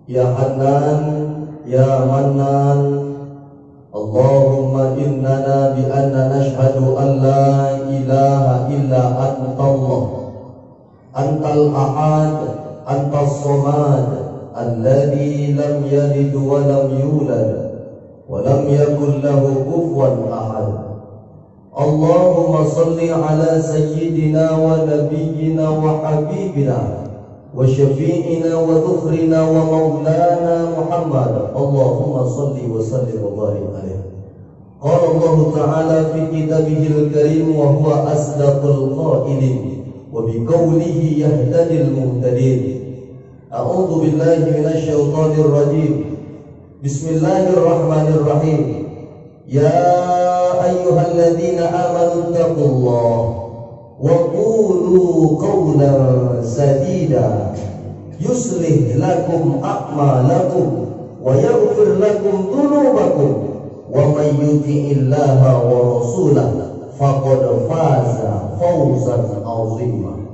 Ya Hanan, Ya Mannan, Allahumma innana bi anna nashhadu an la ilaha illa antallah, antal ahad, antas somad, alladhi lam yalid wa lam yulad wa lam yakul lahu kufuwan ahad. Allahumma salli ala sayyidina wa nabiyyina wa habibina wa syafi'ina wa dhukhrina wa maulana Muhammad. Allahumma salli wa sallim wa barik alaihi. Qala Allah Ta'ala fi kitabihil karim wa huwa asdaqul qailin wa bi qawlihi yahtadil muhtadin. A'udzu billahi minasy syaithanir rajim. Bismillahirrahmanirrahim. Ya ayyuhalladzina amanu taqullaha wa qulu qawlan sadida yuslih lakum a'malakum wa yaghfir lakum dhunubakum wa may yuti'illaha wa rasulahu faqad faza fawzan 'azima.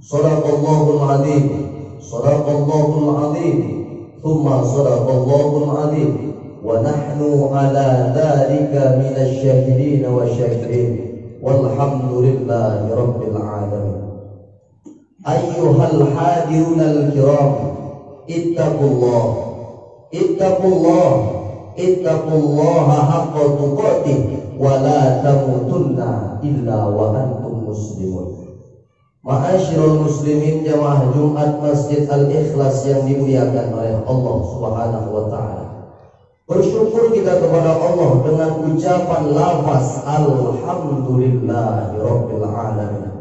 Shadaqallahul 'azim, shadaqallahul 'azim, thumma shadaqallahul 'azim, wa nahnu 'ala dzalika minasy syahidin wa syakirin. Walhamdulillahi rabbil alamin. Ayyuhal hadirunal kiram, ittaqullah, ittaqullah, ittaqullaha haqqa tuqatih wa la tamutunna illa wa antum muslimun. Ma'asyiral muslimin, jamaah Jumat Masjid Al-Ikhlas yang dimuliakan oleh Allah Subhanahu wa taala. Bersyukur kita kepada Allah dengan ucapan lafaz Alhamdulillahi Rabbil Alamin.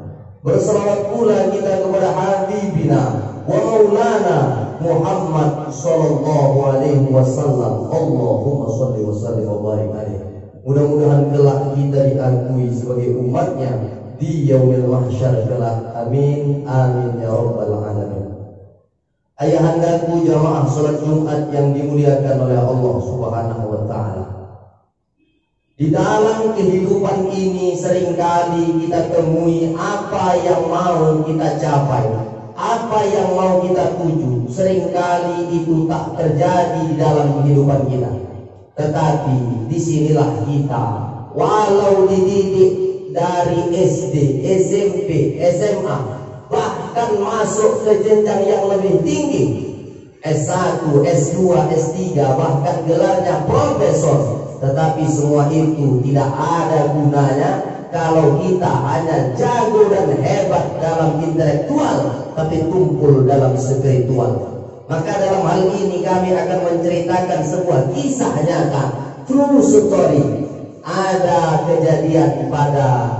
Berselawat pula kita kepada Habibina wa Maulana Muhammad Sallallahu Alaihi Wasallam. Allahumma salli wa sallim wa barik alaihi. Mudah-mudahan kelak kita diakui sebagai umatnya di yaumil mahsyar kelak. Amin, amin ya Rabbal Alamin. Ayahandaku jamaah salat Jumat yang dimuliakan oleh Allah Subhanahu wa taala. Di dalam kehidupan ini seringkali kita temui apa yang mau kita capai, apa yang mau kita tuju, seringkali itu tak terjadi di dalam kehidupan kita. Tetapi disinilah kita, walau dididik dari SD, SMP, SMA, bahkan masuk ke jenjang yang lebih tinggi, S1, S2, S3, bahkan gelarnya profesor, tetapi semua itu tidak ada gunanya kalau kita hanya jago dan hebat dalam intelektual tapi tumpul dalam spiritual. Maka dalam hal ini kami akan menceritakan sebuah kisah nyata, true story. Ada kejadian pada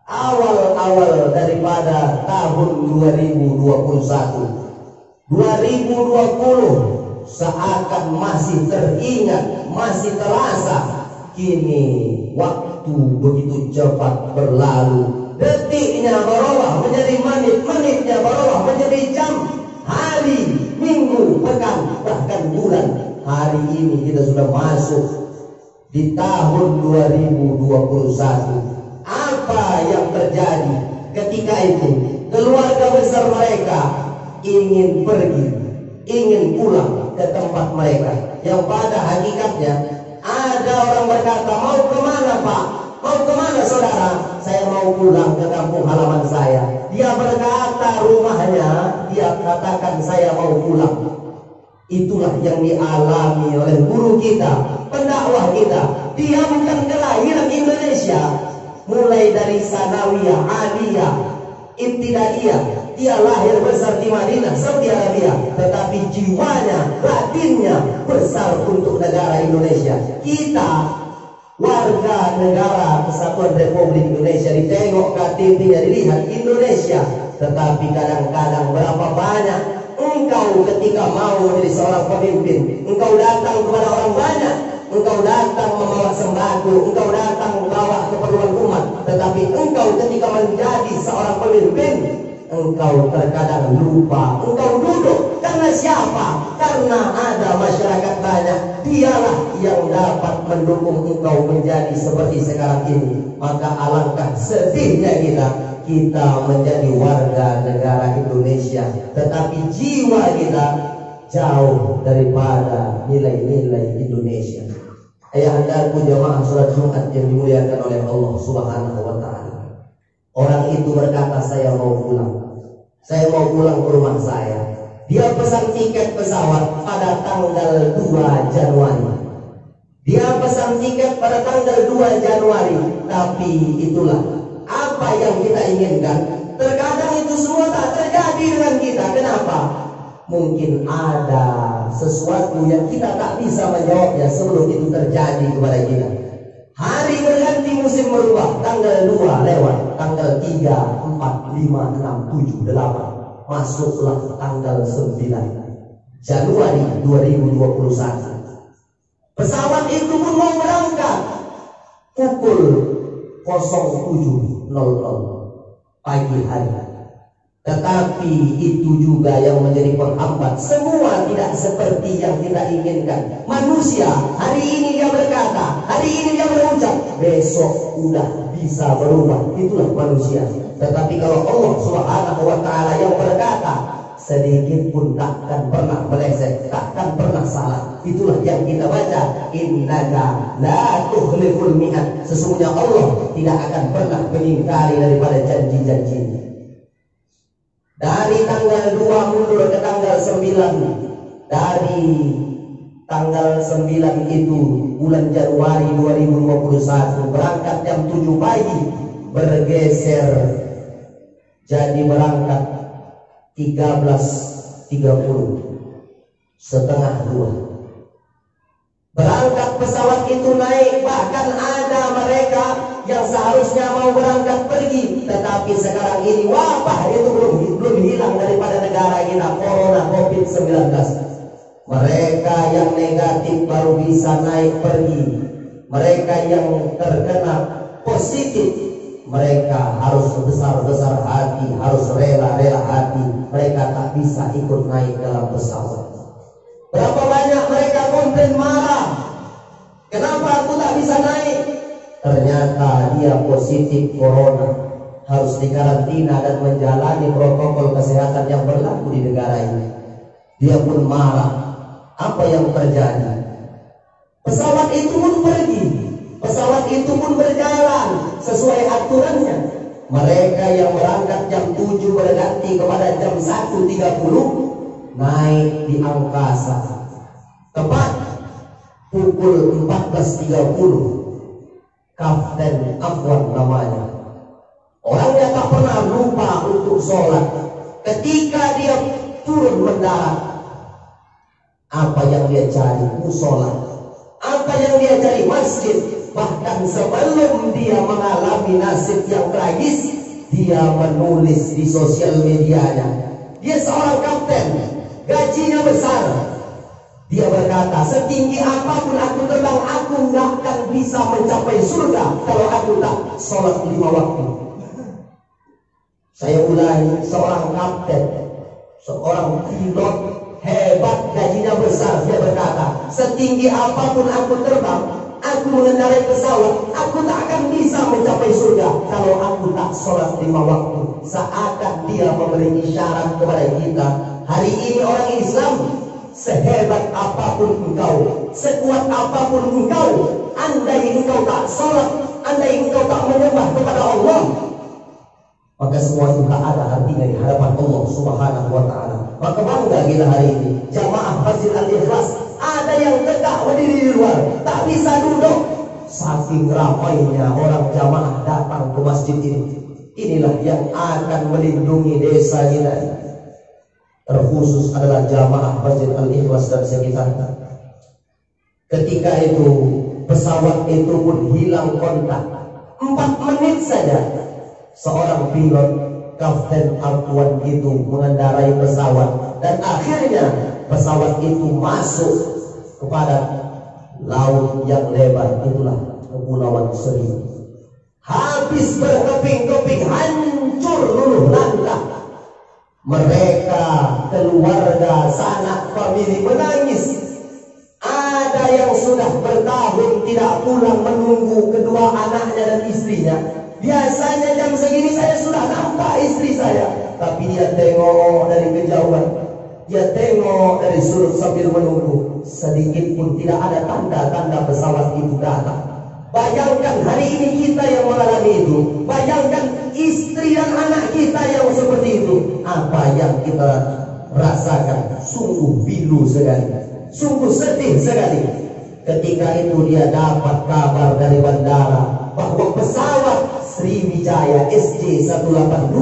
awal-awal daripada tahun 2021 seakan masih teringat, masih terasa. Kini waktu begitu cepat berlalu, detiknya berubah menjadi menit, menitnya berubah menjadi jam, hari, minggu, pekan, bahkan bulan. Hari ini kita sudah masuk di tahun 2021. Apa yang terjadi ketika itu? Keluarga besar mereka ingin pergi, ingin pulang ke tempat mereka, yang pada hakikatnya ada orang berkata, mau kemana Pak? Mau kemana saudara? Saya mau pulang ke kampung halaman saya. Dia berkata rumahnya, dia katakan saya mau pulang. Itulah yang dialami oleh guru kita, pendakwah kita. Dia bukan kelahiran Indonesia, mulai dari sanawiyah, aliyah, ibtidaiyah. Dia lahir besar di Madinah, Saudi Arabia, tetapi jiwanya, batinnya besar untuk negara Indonesia. Kita warga negara Kesatuan Republik Indonesia, ditengok KTP-nya, dilihat Indonesia, tetapi kadang-kadang berapa banyak engkau ketika mau menjadi seorang pemimpin, engkau datang kepada orang banyak, engkau datang membawa sembako, engkau datang membawa keperluan umat, tetapi engkau ketika menjadi seorang pemimpin, engkau terkadang lupa, engkau duduk. Karena siapa? Karena ada masyarakat banyak. Dialah yang dapat mendukung engkau menjadi seperti sekarang ini. Maka alangkah sedihnya kita menjadi warga negara Indonesia, tetapi jiwa kita jauh daripada nilai-nilai Indonesia. Ayahandaku jamaah sholat Jumat yang dimuliakan oleh Allah Subhanahu wa Ta'ala. Orang itu berkata, saya mau pulang. Saya mau pulang ke rumah saya. Dia pesan tiket pesawat pada tanggal 2 Januari. Dia pesan tiket pada tanggal 2 Januari. Tapi itulah apa yang kita inginkan. Terkadang itu semua tak terjadi dengan kita. Kenapa? Mungkin ada sesuatu yang kita tak bisa menjawabnya sebelum itu terjadi kepada kita. Hari berganti, musim berubah. Tanggal 2 lewat, tanggal 3, 4, 5, 6, 7, 8. Masuklah tanggal 9 Januari 2021. Pesawat itu pun mau berangkat pukul 07.00 pagi hari. Tetapi itu juga yang menjadi penghambat. Semua tidak seperti yang kita inginkan. Manusia hari ini dia berkata, hari ini dia berucap, besok udah bisa berubah. Itulah manusia. Tetapi kalau Allah Subhanahu wa Ta'ala yang berkata, sedikit pun takkan pernah meleset, takkan pernah salah. Itulah yang kita baca, innaka la tukhliful mi'ad. Sesungguhnya Allah tidak akan pernah mengingkari daripada janji-janjinya. Dari tanggal 2 mundur ke tanggal 9. Dari tanggal 9 itu bulan Januari 2021 berangkat jam 7 pagi, bergeser jadi berangkat 13.30, setengah 2. Berangkat pesawat itu naik, bahkan ada mereka yang seharusnya mau berangkat pergi, tetapi sekarang ini wabah itu belum hilang daripada negara kita, corona COVID-19. Mereka yang negatif baru bisa naik pergi. Mereka yang terkena positif, mereka harus besar-besar hati, harus rela-rela hati. Mereka tak bisa ikut naik dalam pesawat. Berapa banyak mereka komplain marah, kenapa aku tak bisa naik? Ternyata dia positif corona, harus dikarantina dan menjalani protokol kesehatan yang berlaku di negara ini. Dia pun marah. Apa yang terjadi? Pesawat itu pun pergi, pesawat itu pun berjalan sesuai aturannya. Mereka yang berangkat jam 7 berganti kepada jam 1.30 naik di angkasa. Tepat pukul 14.30, Kapten Afwan namanya. Orangnya tak pernah lupa untuk sholat. Ketika dia turun mendarat, apa yang dia cari? Musola. Apa yang dia cari? Masjid. Bahkan sebelum dia mengalami nasib yang tragis, dia menulis di sosial medianya. Dia seorang kapten, gajinya besar. Dia berkata, setinggi apapun aku terbang, aku nggak akan bisa mencapai surga kalau aku tak sholat 5 waktu. Saya ulangi, seorang kapten, seorang pilot hebat, gajinya besar. Dia berkata, setinggi apapun aku terbang, aku mengendarai pesawat, aku tak akan bisa mencapai surga kalau aku tak sholat 5 waktu. Seakan dia memberi isyarat kepada kita, hari ini orang Islam, sehebat apapun engkau, sekuat apapun engkau, andai engkau tak sholat, andai engkau tak menyembah kepada Allah, maka semua itu tak ada artinya di hadapan Allah Subhanahu wa Ta'ala. Maka bangga kita hari ini, jamaah Masjid Al-Ikhlas. Ada yang tegak berdiri di luar, tak bisa duduk, saking ramainya orang jamaah datang ke masjid ini. Inilah yang akan melindungi desa kita. Terkhusus adalah jamaah Masjid Al-Ikhlas dan sekitarnya. Ketika itu pesawat itu pun hilang kontak. 4 menit saja seorang pilot Kapten Afwan itu mengendarai pesawat, dan akhirnya pesawat itu masuk kepada laut yang lebar, itulah Kepulauan Seribu. Habis berkeping-keping, hancur luluh lantak. Mereka, keluarga, sanak famili menangis. Ada yang sudah bertahun tidak pulang menunggu kedua anaknya dan istrinya. Biasanya jam segini saya sudah nampak istri saya, tapi dia tengok dari kejauhan. Dia tengok dari sudut sambil menunggu. Sedikit pun tidak ada tanda-tanda pesawat itu datang. Bayangkan hari ini kita yang mengalami itu. Bayangkan istri dan anak kita yang seperti itu. Apa yang kita rasakan? Sungguh pilu sekali, sungguh sedih sekali. Ketika itu dia dapat kabar dari bandara bahwa pesawat Sriwijaya SJ182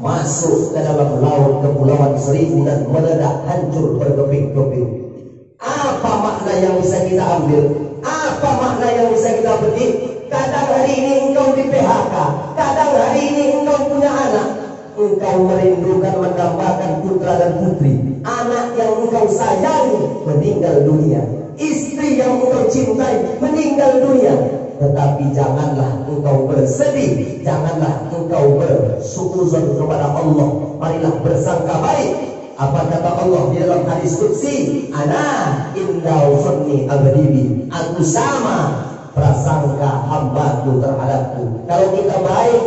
masuk ke dalam laut Kepulauan Seribu dan meledak hancur berkeping-keping. Apa makna yang bisa kita ambil? Apa makna yang bisa kita petik? Kadang hari ini engkau di PHK, kadang hari ini engkau punya anak, engkau merindukan mendapatkan putra dan putri, anak yang engkau sayangi meninggal dunia, istri yang engkau cintai meninggal dunia. Tetapi janganlah engkau bersedih, janganlah engkau bersuuzon kepada Allah. Marilah bersangka baik. Apa kata Allah di dalam hadis qudsi? Ana inda zanni abdi, aku sama prasangka hambaku terhadapku. Kalau kita baik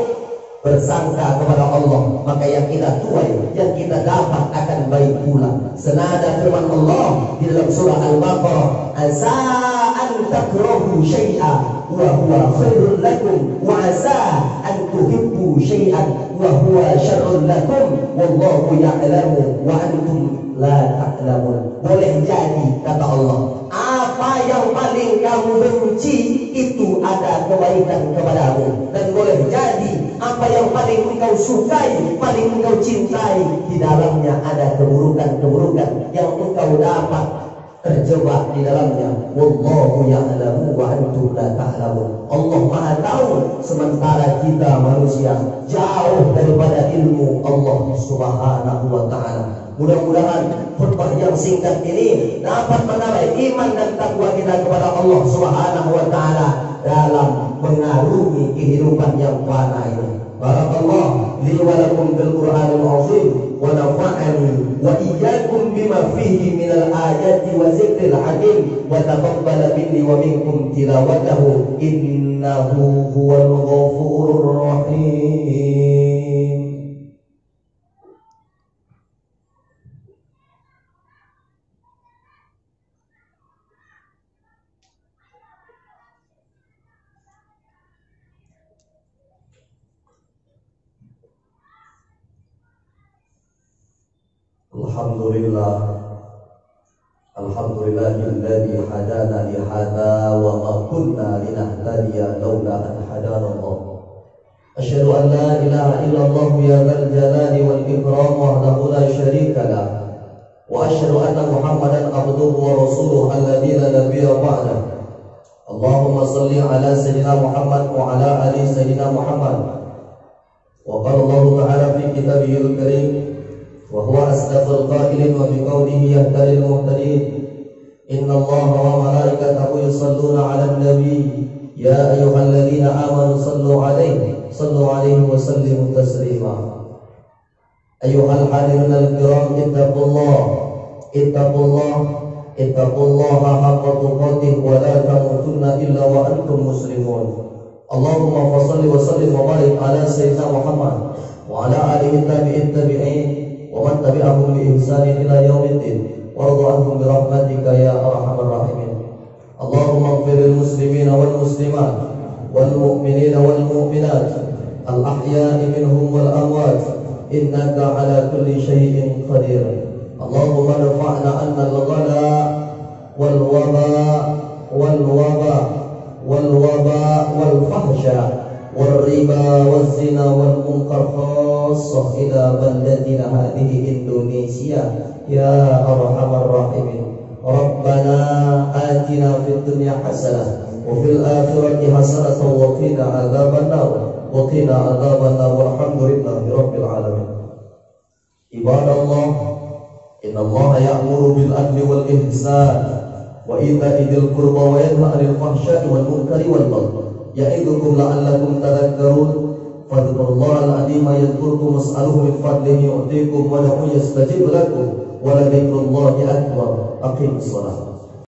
bersangka kepada Allah, maka yang kita tuai, yang kita dapat akan baik pula. Senada firman Allah di dalam surah Al-Baqarah, asa an takrahu syai'a wa huwa khairul lakum wa asa an tuhibbu syai'an wa huwa syarrul lakum wallahu ya'lamu wa antum la ta'lamun. Boleh jadi kata Allah, apa yang paling kamu benci itu ada kebaikan kepadamu, dan boleh jadi apa yang paling engkau sukai, paling engkau cintai, di dalamnya ada keburukan-keburukan yang engkau dapat terjebak di dalamnya. Wallahu ya'lamu wa antum la ta'lamun. Allah Maha tahu, sementara kita manusia jauh daripada ilmu Allah Subhanahu wa ta'ala. Mudah-mudahan khutbah yang singkat ini dapat menambah iman dan takwa kita kepada Allah Subhanahu wa ta'ala dalam mengarungi kehidupan yang fana ini. Barakallahu li wa lakum bil Qur'anil azim wa nafa'ani wa iyyakum bima fihi minal ayati wa zikril hakim wa taqabbal minni wa minkum tilawatahu innahu huwal ghafurur rahim. Alhamdulillahilladzi hadana li hadza wa ma kunna linahtadiya laula an hadana Allah. Asyhadu an la ilaha illallah ya dzal jalali wal ikram wahdahu la syarika lah. Wa asyhadu anna Muhammadan abduhu wa rasuluhu alladzi la nabiyya ba'dahu. Allahumma shalli ala sayyidina Muhammad wa ala ali sayyidina Muhammad. Wa qala Allah ta'ala fi kitabihil karim wa huwa asdaqul qailin wa bi qawlihi yahdil muhtadin. Inna Allah wa malaikatahu yusalluna 'alan nabi ya ayyuhalladzina amanu sallu 'alaihi wa sallimu taslima. Ayyuhal hadirun al-kiram ittaqullaha haqqa tuqatih wa la tamutunna illa wa antum muslimun. Allahumma fashalli wa sallim wa barik ala sayyidina Muhammad wa ala alihi tabi'in wa man tabi'ahum bi ihsanin ila yaumiddin. Warḍa anhum bi rahmatika ya arhamar rahimin. Allahumma ighfir lil muslimina wal muslimat wal mu'minina wal mu'minat al ahya'i minhum wal amwat innaka ala kulli syai'in qadir. Allahumma rfa'na 'anna al-ghala wal waba wal fahsya wal riba wal zina wal munkar khassah ila baldatina hadhihi Indonesia ya arhamar rahimin. Rabbana atina fid dunya hasanah wa fil akhirati hasanah wa qina adzabannar walhamdulillahi rabbil alamin. Ibadallah, inna Allah ya'muru bil adli wal ihsan wa ita'i dzil qurba wa yanha 'anil fahsya'i wal munkari wal baghi ya'idukum la'allakum tadhakkarun. Fadhkurullaha al-'azima yadhkurkum was'aluhu min fadlihi yu'tikum wa lahu yastajib lakum wa la dhikrullahi akbar. Aqimus shalah.